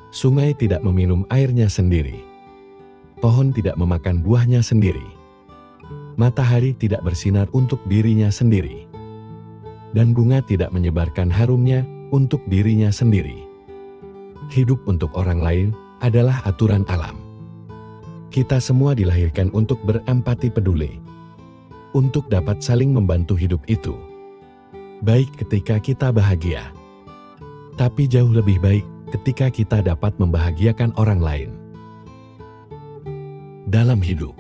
Sungai tidak meminum airnya sendiri. Pohon tidak memakan buahnya sendiri. Matahari tidak bersinar untuk dirinya sendiri. Dan bunga tidak menyebarkan harumnya untuk dirinya sendiri. Hidup untuk orang lain adalah aturan alam. Kita semua dilahirkan untuk berempati peduli, untuk dapat saling membantu hidup itu. Baik ketika kita bahagia, tapi jauh lebih baik ketika kita dapat membahagiakan orang lain. Dalam hidup,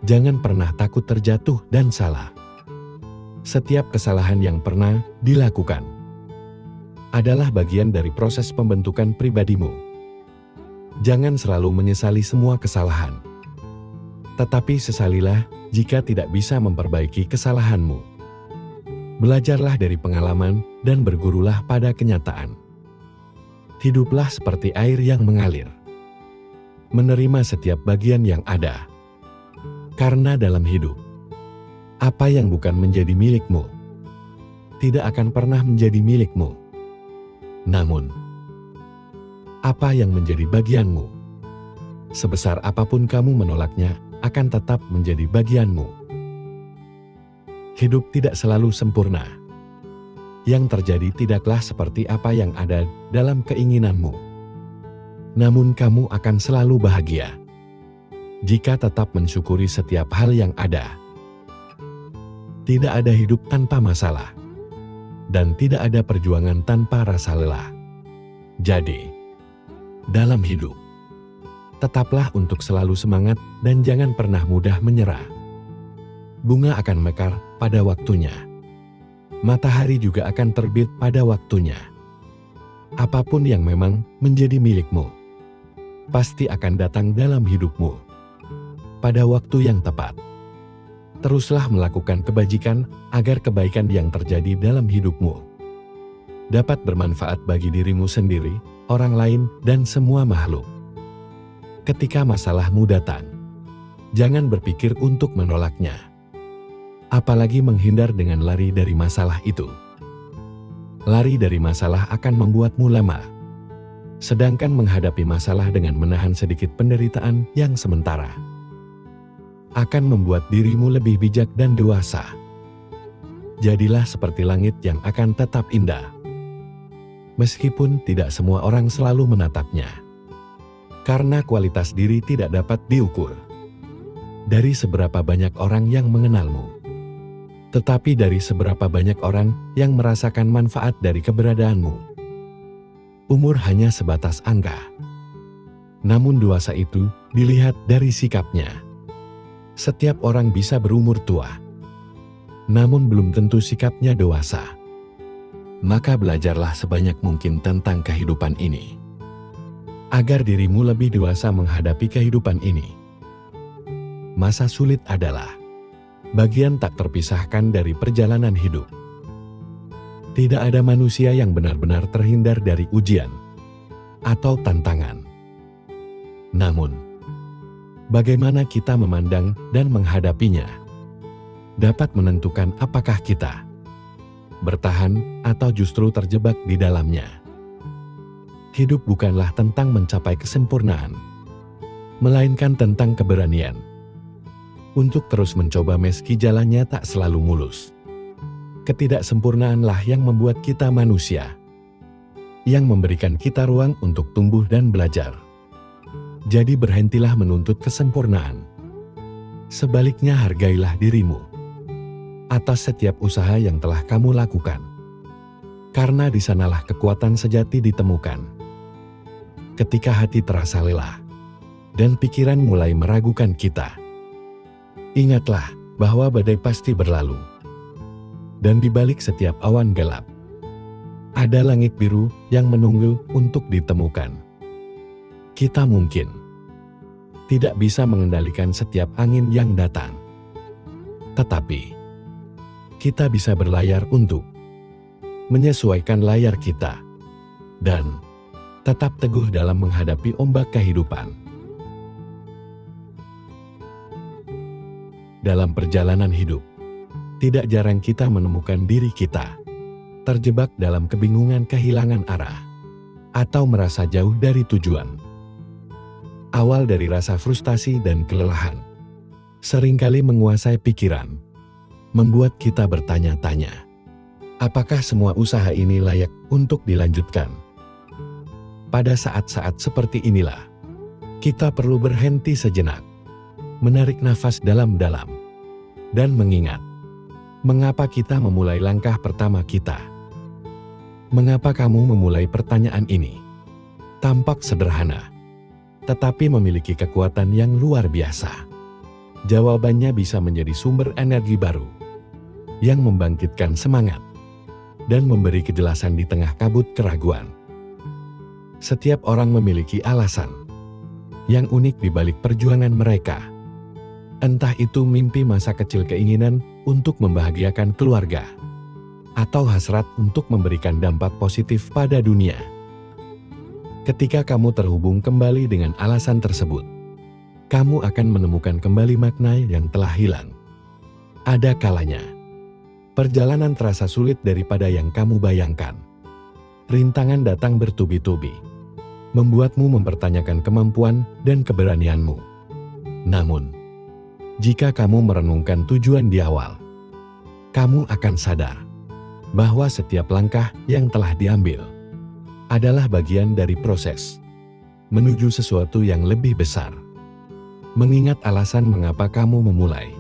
jangan pernah takut terjatuh dan salah. Setiap kesalahan yang pernah dilakukan adalah bagian dari proses pembentukan pribadimu. Jangan selalu menyesali semua kesalahan, tetapi sesalilah jika tidak bisa memperbaiki kesalahanmu. Belajarlah dari pengalaman dan bergurulah pada kenyataan. Hiduplah seperti air yang mengalir. Menerima setiap bagian yang ada. Karena dalam hidup, apa yang bukan menjadi milikmu, tidak akan pernah menjadi milikmu. Namun, apa yang menjadi bagianmu, sebesar apapun kamu menolaknya, akan tetap menjadi bagianmu. Hidup tidak selalu sempurna. Yang terjadi tidaklah seperti apa yang ada dalam keinginanmu. Namun kamu akan selalu bahagia jika tetap mensyukuri setiap hal yang ada. Tidak ada hidup tanpa masalah, dan tidak ada perjuangan tanpa rasa lelah. Jadi, dalam hidup, tetaplah untuk selalu semangat dan jangan pernah mudah menyerah. Bunga akan mekar pada waktunya. Matahari juga akan terbit pada waktunya. Apapun yang memang menjadi milikmu, pasti akan datang dalam hidupmu pada waktu yang tepat. Teruslah melakukan kebajikan agar kebaikan yang terjadi dalam hidupmu dapat bermanfaat bagi dirimu sendiri, orang lain, dan semua makhluk. Ketika masalahmu datang, jangan berpikir untuk menolaknya, apalagi menghindar dengan lari dari masalah itu. Lari dari masalah akan membuatmu lemah, sedangkan menghadapi masalah dengan menahan sedikit penderitaan yang sementara akan membuat dirimu lebih bijak dan dewasa. Jadilah seperti langit yang akan tetap indah, meskipun tidak semua orang selalu menatapnya. Karena kualitas diri tidak dapat diukur dari seberapa banyak orang yang mengenalmu, tetapi dari seberapa banyak orang yang merasakan manfaat dari keberadaanmu. Umur hanya sebatas angka, namun dewasa itu dilihat dari sikapnya. Setiap orang bisa berumur tua, namun belum tentu sikapnya dewasa. Maka belajarlah sebanyak mungkin tentang kehidupan ini, agar dirimu lebih dewasa menghadapi kehidupan ini. Masa sulit adalah bagian tak terpisahkan dari perjalanan hidup. Tidak ada manusia yang benar-benar terhindar dari ujian atau tantangan. Namun, bagaimana kita memandang dan menghadapinya dapat menentukan apakah kita bertahan atau justru terjebak di dalamnya. Hidup bukanlah tentang mencapai kesempurnaan, melainkan tentang keberanian untuk terus mencoba meski jalannya tak selalu mulus. Ketidaksempurnaanlah yang membuat kita manusia, yang memberikan kita ruang untuk tumbuh dan belajar. Jadi berhentilah menuntut kesempurnaan. Sebaliknya hargailah dirimu atas setiap usaha yang telah kamu lakukan. Karena di sanalah kekuatan sejati ditemukan. Ketika hati terasa lelah dan pikiran mulai meragukan kita, ingatlah bahwa badai pasti berlalu. Dan di balik setiap awan gelap, ada langit biru yang menunggu untuk ditemukan. Kita mungkin tidak bisa mengendalikan setiap angin yang datang, tetapi kita bisa berlayar untuk menyesuaikan layar kita dan tetap teguh dalam menghadapi ombak kehidupan. Dalam perjalanan hidup, tidak jarang kita menemukan diri kita terjebak dalam kebingungan kehilangan arah. atau merasa jauh dari tujuan. Awal dari rasa frustasi dan kelelahan seringkali menguasai pikiran, membuat kita bertanya-tanya, apakah semua usaha ini layak untuk dilanjutkan? Pada saat-saat seperti inilah, kita perlu berhenti sejenak, menarik nafas dalam-dalam, dan mengingat, mengapa kita memulai langkah pertama kita? Mengapa kamu memulai pertanyaan ini? Tampak sederhana, tetapi memiliki kekuatan yang luar biasa. Jawabannya bisa menjadi sumber energi baru, yang membangkitkan semangat, dan memberi kejelasan di tengah kabut keraguan. Setiap orang memiliki alasan yang unik di balik perjuangan mereka. Entah itu mimpi masa kecil, keinginan untuk membahagiakan keluarga, atau hasrat untuk memberikan dampak positif pada dunia. Ketika kamu terhubung kembali dengan alasan tersebut, kamu akan menemukan kembali makna yang telah hilang. Ada kalanya, perjalanan terasa sulit daripada yang kamu bayangkan. Rintangan datang bertubi-tubi, membuatmu mempertanyakan kemampuan dan keberanianmu. Namun, jika kamu merenungkan tujuan di awal, kamu akan sadar bahwa setiap langkah yang telah diambil adalah bagian dari proses menuju sesuatu yang lebih besar. Mengingat alasan mengapa kamu memulai,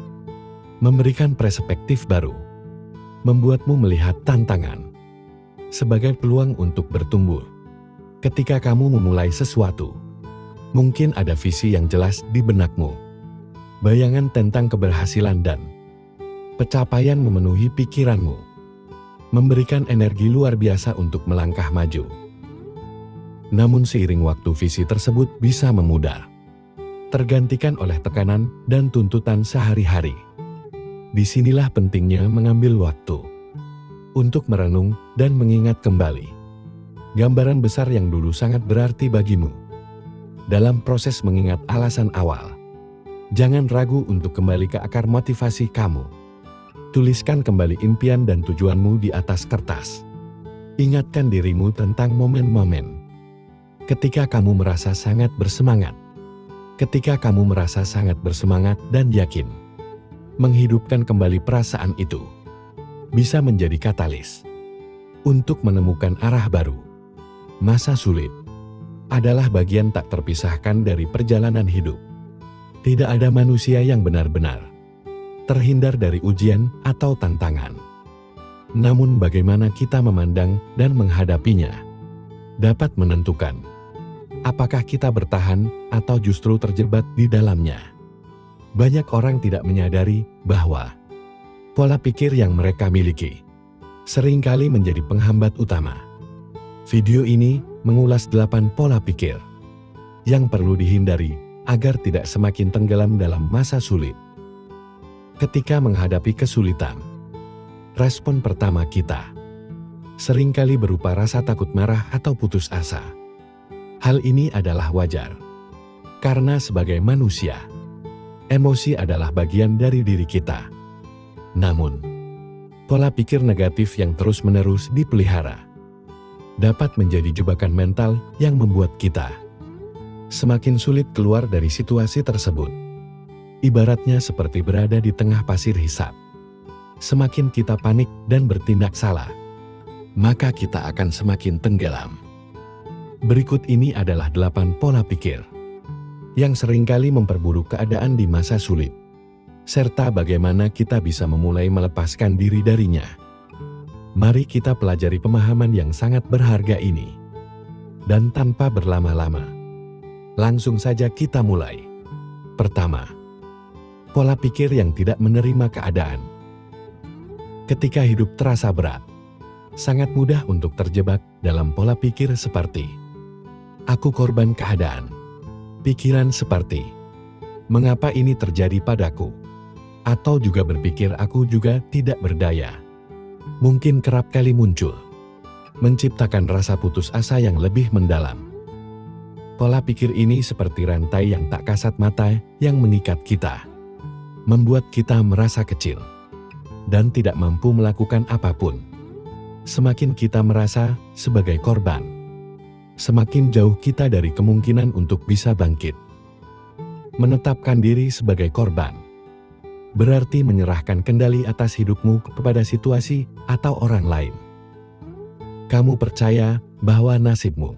memberikan perspektif baru, membuatmu melihat tantangan sebagai peluang untuk bertumbuh. Ketika kamu memulai sesuatu, mungkin ada visi yang jelas di benakmu, bayangan tentang keberhasilan dan pencapaian memenuhi pikiranmu, memberikan energi luar biasa untuk melangkah maju. Namun seiring waktu visi tersebut bisa memudar, tergantikan oleh tekanan dan tuntutan sehari-hari. Disinilah pentingnya mengambil waktu untuk merenung dan mengingat kembali gambaran besar yang dulu sangat berarti bagimu. Dalam proses mengingat alasan awal, jangan ragu untuk kembali ke akar motivasi kamu. Tuliskan kembali impian dan tujuanmu di atas kertas. Ingatkan dirimu tentang momen-momen ketika kamu merasa sangat bersemangat. Ketika kamu merasa sangat bersemangat dan yakin, menghidupkan kembali perasaan itu bisa menjadi katalis untuk menemukan arah baru. Masa sulit adalah bagian tak terpisahkan dari perjalanan hidup. Tidak ada manusia yang benar-benar terhindar dari ujian atau tantangan. Namun bagaimana kita memandang dan menghadapinya dapat menentukan apakah kita bertahan atau justru terjebak di dalamnya. Banyak orang tidak menyadari bahwa pola pikir yang mereka miliki seringkali menjadi penghambat utama. Video ini mengulas 8 pola pikir yang perlu dihindari agar tidak semakin tenggelam dalam masa sulit. Ketika menghadapi kesulitan, respon pertama kita seringkali berupa rasa takut, marah, atau putus asa. Hal ini adalah wajar, karena sebagai manusia, emosi adalah bagian dari diri kita. Namun, pola pikir negatif yang terus-menerus dipelihara dapat menjadi jebakan mental yang membuat kita semakin sulit keluar dari situasi tersebut. Ibaratnya seperti berada di tengah pasir hisap. Semakin kita panik dan bertindak salah, maka kita akan semakin tenggelam. Berikut ini adalah 8 pola pikir yang seringkali memperburuk keadaan di masa sulit, serta bagaimana kita bisa memulai melepaskan diri darinya. Mari kita pelajari pemahaman yang sangat berharga ini. Dan tanpa berlama-lama, langsung saja kita mulai. Pertama, pola pikir yang tidak menerima keadaan. Ketika hidup terasa berat, sangat mudah untuk terjebak dalam pola pikir seperti aku korban keadaan. Pikiran seperti mengapa ini terjadi padaku? Atau juga berpikir aku juga tidak berdaya. Mungkin kerap kali muncul, menciptakan rasa putus asa yang lebih mendalam. Pola pikir ini seperti rantai yang tak kasat mata yang mengikat kita, membuat kita merasa kecil dan tidak mampu melakukan apapun. Semakin kita merasa sebagai korban, semakin jauh kita dari kemungkinan untuk bisa bangkit. Menetapkan diri sebagai korban berarti menyerahkan kendali atas hidupmu kepada situasi atau orang lain. Kamu percaya bahwa nasibmu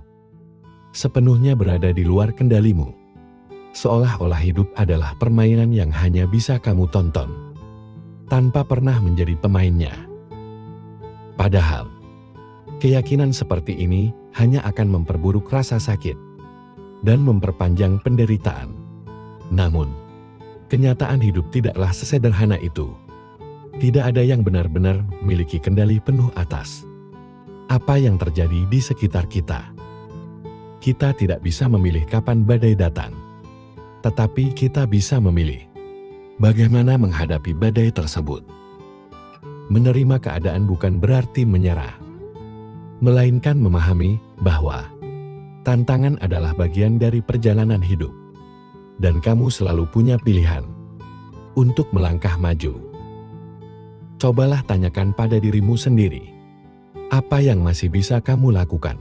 sepenuhnya berada di luar kendalimu, seolah-olah hidup adalah permainan yang hanya bisa kamu tonton, tanpa pernah menjadi pemainnya. Padahal, keyakinan seperti ini hanya akan memperburuk rasa sakit dan memperpanjang penderitaan. Namun, kenyataan hidup tidaklah sesederhana itu. Tidak ada yang benar-benar memiliki kendali penuh atas apa yang terjadi di sekitar kita. Kita tidak bisa memilih kapan badai datang, tetapi kita bisa memilih bagaimana menghadapi badai tersebut. Menerima keadaan bukan berarti menyerah, melainkan memahami bahwa tantangan adalah bagian dari perjalanan hidup, dan kamu selalu punya pilihan untuk melangkah maju. Cobalah tanyakan pada dirimu sendiri, apa yang masih bisa kamu lakukan?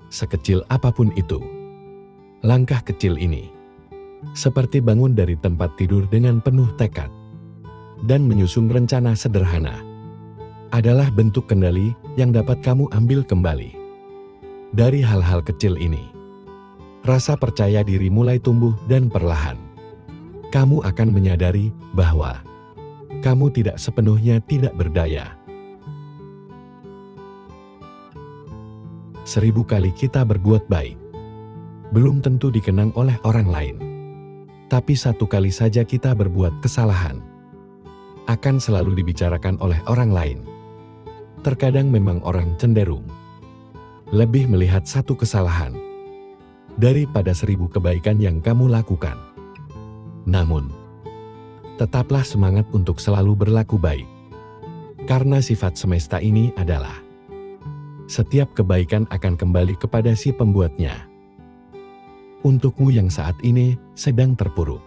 Sekecil apapun itu, langkah kecil ini, seperti bangun dari tempat tidur dengan penuh tekad dan menyusun rencana sederhana, adalah bentuk kendali yang dapat kamu ambil kembali. Dari hal-hal kecil ini, rasa percaya diri mulai tumbuh dan perlahan kamu akan menyadari bahwa kamu tidak sepenuhnya tidak berdaya. 1000 kali kita berbuat baik belum tentu dikenang oleh orang lain. Tapi 1 kali saja kita berbuat kesalahan akan selalu dibicarakan oleh orang lain. Terkadang memang orang cenderung lebih melihat 1 kesalahan daripada 1000 kebaikan yang kamu lakukan. Namun, tetaplah semangat untuk selalu berlaku baik. Karena sifat semesta ini adalah setiap kebaikan akan kembali kepada si pembuatnya. Untukmu yang saat ini sedang terpuruk,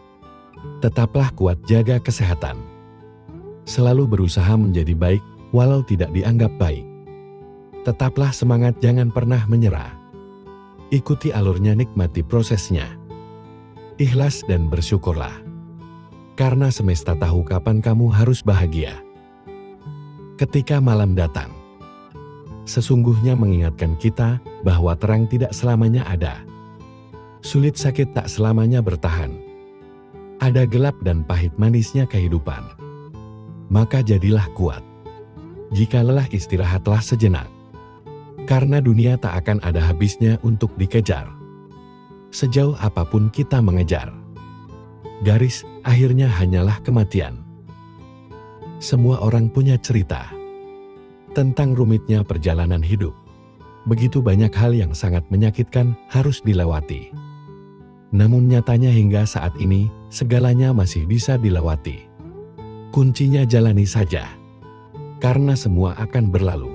tetaplah kuat, jaga kesehatan. Selalu berusaha menjadi baik walau tidak dianggap baik. Tetaplah semangat, jangan pernah menyerah. Ikuti alurnya, nikmati prosesnya. Ikhlas dan bersyukurlah. Karena semesta tahu kapan kamu harus bahagia. Ketika malam datang, sesungguhnya mengingatkan kita bahwa terang tidak selamanya ada. Sulit sakit tak selamanya bertahan. Ada gelap dan pahit manisnya kehidupan. Maka jadilah kuat. Jika lelah, istirahatlah sejenak. Karena dunia tak akan ada habisnya untuk dikejar. Sejauh apapun kita mengejar, garis akhirnya hanyalah kematian. Semua orang punya cerita tentang rumitnya perjalanan hidup. Begitu banyak hal yang sangat menyakitkan harus dilewati. Namun nyatanya hingga saat ini, segalanya masih bisa dilewati. Kuncinya jalani saja. Karena semua akan berlalu.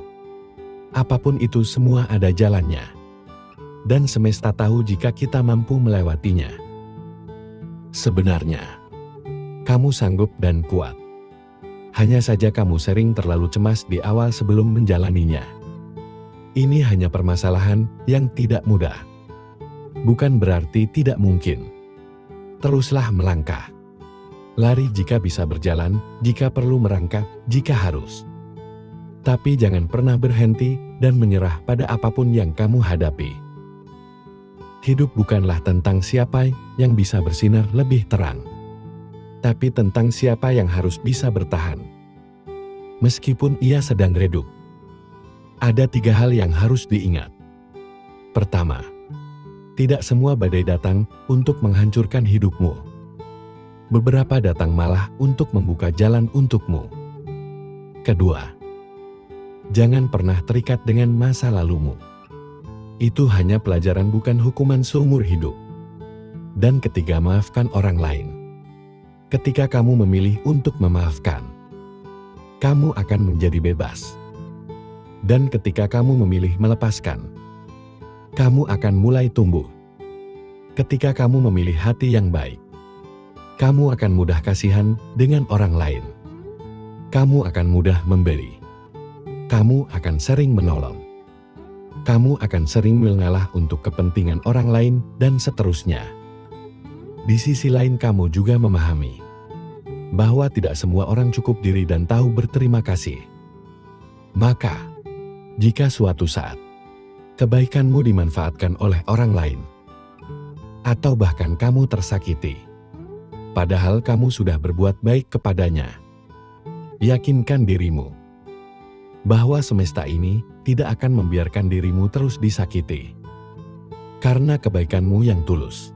Apapun itu, semua ada jalannya. Dan semesta tahu jika kita mampu melewatinya. Sebenarnya, kamu sanggup dan kuat. Hanya saja kamu sering terlalu cemas di awal sebelum menjalaninya. Ini hanya permasalahan yang tidak mudah. Bukan berarti tidak mungkin. Teruslah melangkah. Lari jika bisa, berjalan jika perlu, merangkak jika harus. Tapi jangan pernah berhenti dan menyerah pada apapun yang kamu hadapi. Hidup bukanlah tentang siapa yang bisa bersinar lebih terang, tapi tentang siapa yang harus bisa bertahan. Meskipun ia sedang redup. Ada 3 hal yang harus diingat. Pertama, tidak semua badai datang untuk menghancurkan hidupmu. Beberapa datang malah untuk membuka jalan untukmu. Kedua, jangan pernah terikat dengan masa lalumu. Itu hanya pelajaran, bukan hukuman seumur hidup. Dan ketiga, maafkan orang lain. Ketika kamu memilih untuk memaafkan, kamu akan menjadi bebas. Dan ketika kamu memilih melepaskan, kamu akan mulai tumbuh. Ketika kamu memilih hati yang baik, kamu akan mudah kasihan dengan orang lain. Kamu akan mudah memberi. Kamu akan sering menolong. kamu akan sering mengalah untuk kepentingan orang lain, dan seterusnya. Di sisi lain kamu juga memahami bahwa tidak semua orang cukup diri dan tahu berterima kasih. Maka, jika suatu saat kebaikanmu dimanfaatkan oleh orang lain, atau bahkan kamu tersakiti, padahal kamu sudah berbuat baik kepadanya, yakinkan dirimu bahwa semesta ini tidak akan membiarkan dirimu terus disakiti. Karena kebaikanmu yang tulus